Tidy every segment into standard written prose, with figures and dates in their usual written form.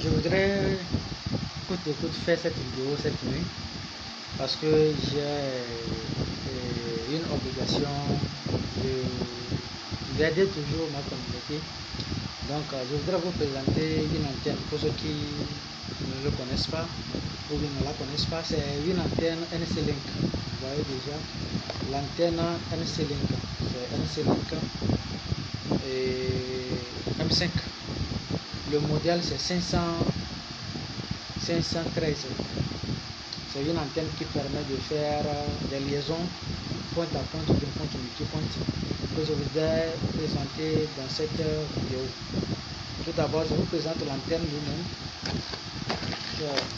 Je voudrais coûte faire cette vidéo cette nuit parce que j'ai une obligation d'aider toujours ma communauté. Donc je voudrais vous présenter une antenne pour ceux qui ne le connaissent pas ou qui ne la connaissent pas. C'est une antenne NC-Link. Vous voyez déjà l'antenne NC-Link. C'est NC-Link et M5. Le modèle c'est 513. C'est une antenne qui permet de faire des liaisons point à point ou de point multipoint que je voudrais présenter dans cette vidéo. Tout d'abord, je vous présente l'antenne lui-même.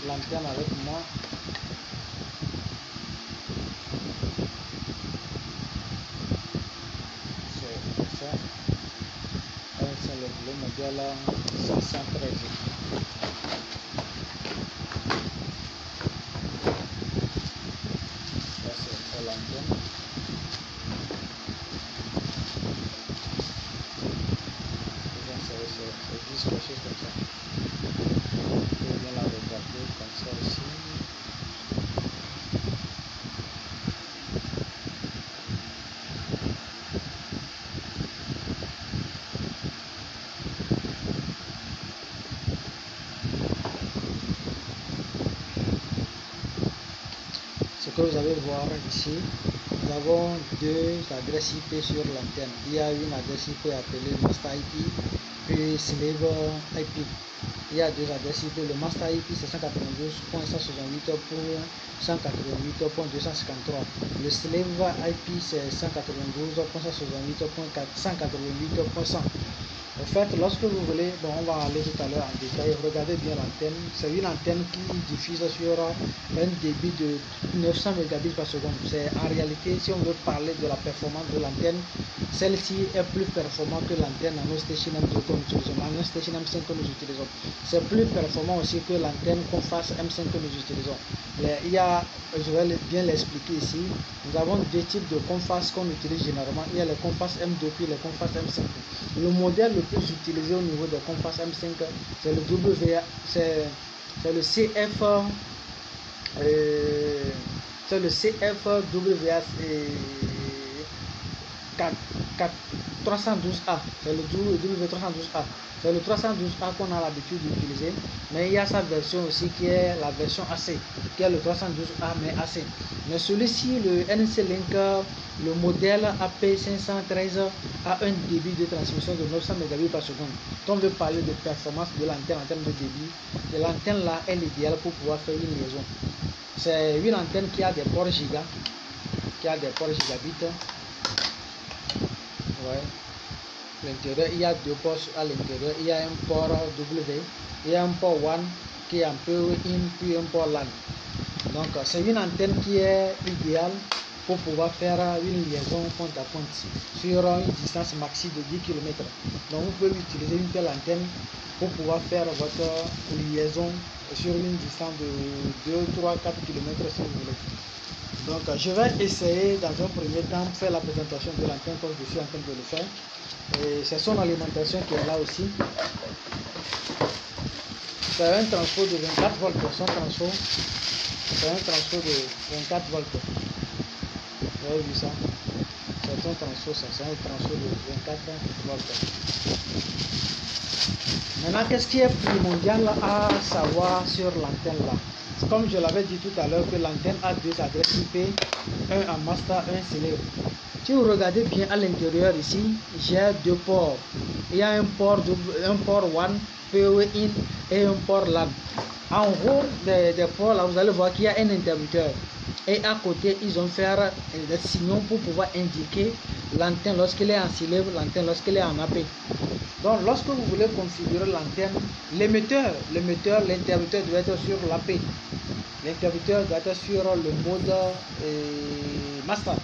L'antenne avec moi. C'est ça. C'est le modèle 513. C'est l'antenne. C'est juste quelque chose comme ça. Vous pouvez bien la regarder comme ça aussi. Ce que vous allez voir ici, nous avons deux adresses IP sur l'antenne. Il y a une adresse IP appelée Master IP et Slave IP. Il y a deux adresses IP. Le Master IP c'est 192.168.188.253. Le Slave IP c'est 192.168.188.100. En fait, lorsque vous voulez, bon, on va aller tout à l'heure en détail, regardez bien l'antenne. C'est une antenne qui diffuse sur un débit de 900 mégabits par seconde. C'est en réalité, si on veut parler de la performance de l'antenne, celle-ci est plus performante que l'antenne Nano Station M2 que nous utilisons, la Nano Station M5 que nous utilisons. C'est plus performant aussi que l'antenne Comfast M5 que nous utilisons. Il y a, je vais bien l'expliquer ici, nous avons deux types de Comfast qu'on utilise généralement. Il y a les Comfast M2 puis les Comfast M5. Le modèle le plus utilisé au niveau des Comfast M5, c'est le WA, c'est le CF, c'est le CFWA 312A, c'est le W312A. C'est le 312A qu'on a l'habitude d'utiliser, mais il y a sa version aussi qui est la version AC, qui est le 312A mais AC. Mais celui-ci, le NC-Link, le modèle AP513 a un débit de transmission de 900 Mbps par seconde. Quand on veut parler de performance de l'antenne en termes de débit, l'antenne là est l'idéal pour pouvoir faire une liaison. C'est une antenne qui a des ports giga, gigabits. Ouais. L'intérieur, il y a deux ports à l'intérieur. Il y a un port W, il y a un port WAN qui est un peu in, puis un port LAN. Donc c'est une antenne qui est idéale pour pouvoir faire une liaison point à point sur une distance maxi de 10 km. Donc vous pouvez utiliser une telle antenne pour pouvoir faire votre liaison sur une distance de 2, 3, 4 km si vous voulez. Donc je vais essayer dans un premier temps de faire la présentation de l'antenne comme je suis en train de le faire. Et c'est son alimentation qui est là aussi. C'est un transfo de 24 volts. Son transfo, c'est un transfo de 24 volts. Vous avez vu ça? C'est un transfo, c'est un transfo de 24 volts. Maintenant, qu'est-ce qui est primordial à savoir sur l'antenne là? Comme je l'avais dit tout à l'heure, que l'antenne a deux adresses IP, un en master, un slave. Si vous regardez bien à l'intérieur ici, j'ai deux ports. Il y a un port WAN, PoE in et un port LAN. En haut des ports là, vous allez voir qu'il y a un interrupteur. Et à côté, ils ont fait des signaux pour pouvoir indiquer l'antenne lorsqu'elle est en slave, l'antenne lorsqu'elle est en AP. Donc lorsque vous voulez configurer l'antenne, l'interrupteur doit être sur l'AP. L'interrupteur doit être sur le mode master.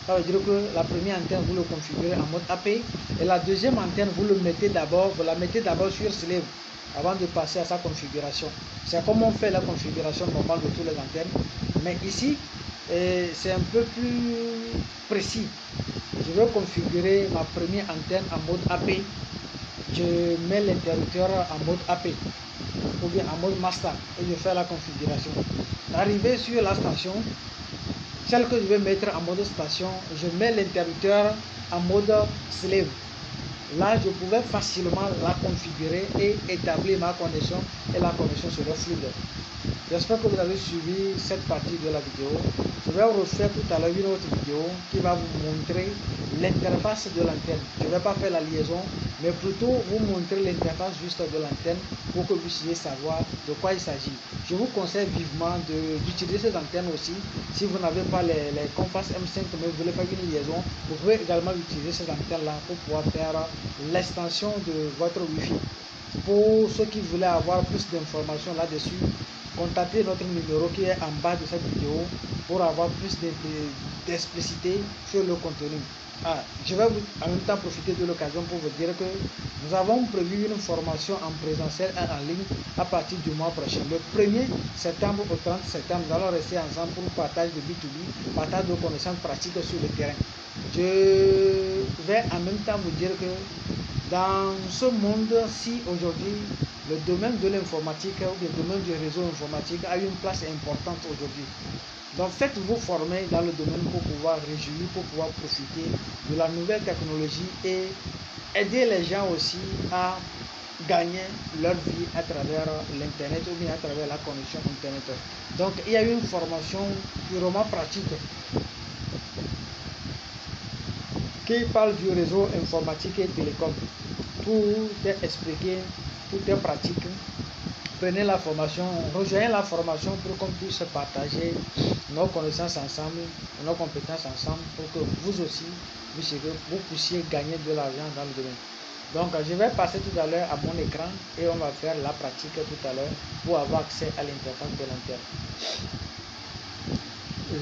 Ça veut dire que la première antenne, vous le configurez en mode AP. Et la deuxième antenne, vous la mettez d'abord sur slave avant de passer à sa configuration. C'est comme on fait la configuration normale de toutes les antennes. Mais ici, c'est un peu plus précis. Je vais configurer ma première antenne en mode AP. je mets l'interrupteur en mode AP ou bien en mode master et je fais la configuration. Arrivé sur la station, celle que je vais mettre en mode station, je mets l'interrupteur en mode slave. Là, je pouvais facilement la configurer et établir ma connexion et la connexion serait fluide. J'espère que vous avez suivi cette partie de la vidéo. Je vais refaire tout à l'heure une autre vidéo qui va vous montrer l'interface de l'antenne. Je ne vais pas faire la liaison, mais plutôt vous montrer l'interface juste de l'antenne pour que vous puissiez savoir de quoi il s'agit. Je vous conseille vivement d'utiliser ces antennes aussi. Si vous n'avez pas les Compass M5 mais vous voulez faire une liaison, vous pouvez également utiliser ces antennes-là pour pouvoir faire l'extension de votre Wi-Fi. Pour ceux qui voulaient avoir plus d'informations là-dessus, contactez notre numéro qui est en bas de cette vidéo pour avoir plus d'explicité sur le contenu. Je vais en même temps profiter de l'occasion pour vous dire que nous avons prévu une formation en présentiel et en ligne à partir du mois prochain. Le 1er septembre au 30 septembre, nous allons rester ensemble pour partage de B2B, partage de connaissances pratiques sur le terrain. Je vais en même temps vous dire que dans ce monde-ci aujourd'hui, le domaine de l'informatique ou le domaine du réseau informatique a une place importante aujourd'hui. Donc faites-vous former dans le domaine pour pouvoir réjouir, pour pouvoir profiter de la nouvelle technologie et aider les gens aussi à gagner leur vie à travers l'internet ou bien à travers la connexion internet. Donc il y a une formation purement pratique qui parle du réseau informatique et télécom. Tout est expliqué, tout est pratique. Prenez la formation, rejoignez la formation pour qu'on puisse partager nos connaissances ensemble, nos compétences ensemble pour que vous aussi, vous puissiez gagner de l'argent dans le domaine. Donc je vais passer tout à l'heure à mon écran et on va faire la pratique tout à l'heure pour avoir accès à l'interface de l'antenne.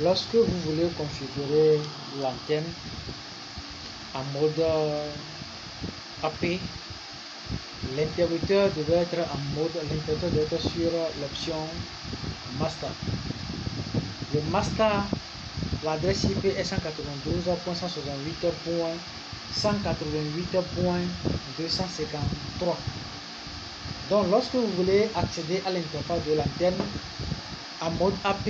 Lorsque vous voulez configurer l'antenne en mode AP, l'interrupteur devait être en mode, l'interrupteur devait être sur l'option master. Le master, l'adresse IP est 192.168.188.253. Donc lorsque vous voulez accéder à l'interface de l'antenne en mode AP,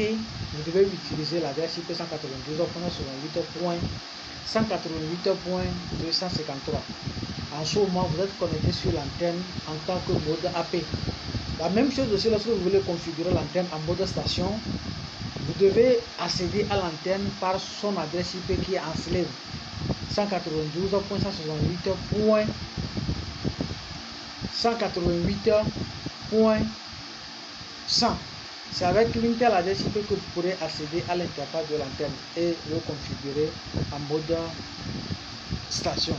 vous devez utiliser l'adresse IP 192.168.253. En ce moment, vous êtes connecté sur l'antenne en tant que mode AP. La même chose aussi lorsque vous voulez configurer l'antenne en mode station, vous devez accéder à l'antenne par son adresse IP qui est en slave 192.168.100. C'est avec une telle adresse IP que vous pourrez accéder à l'interface de l'antenne et le configurer en mode station.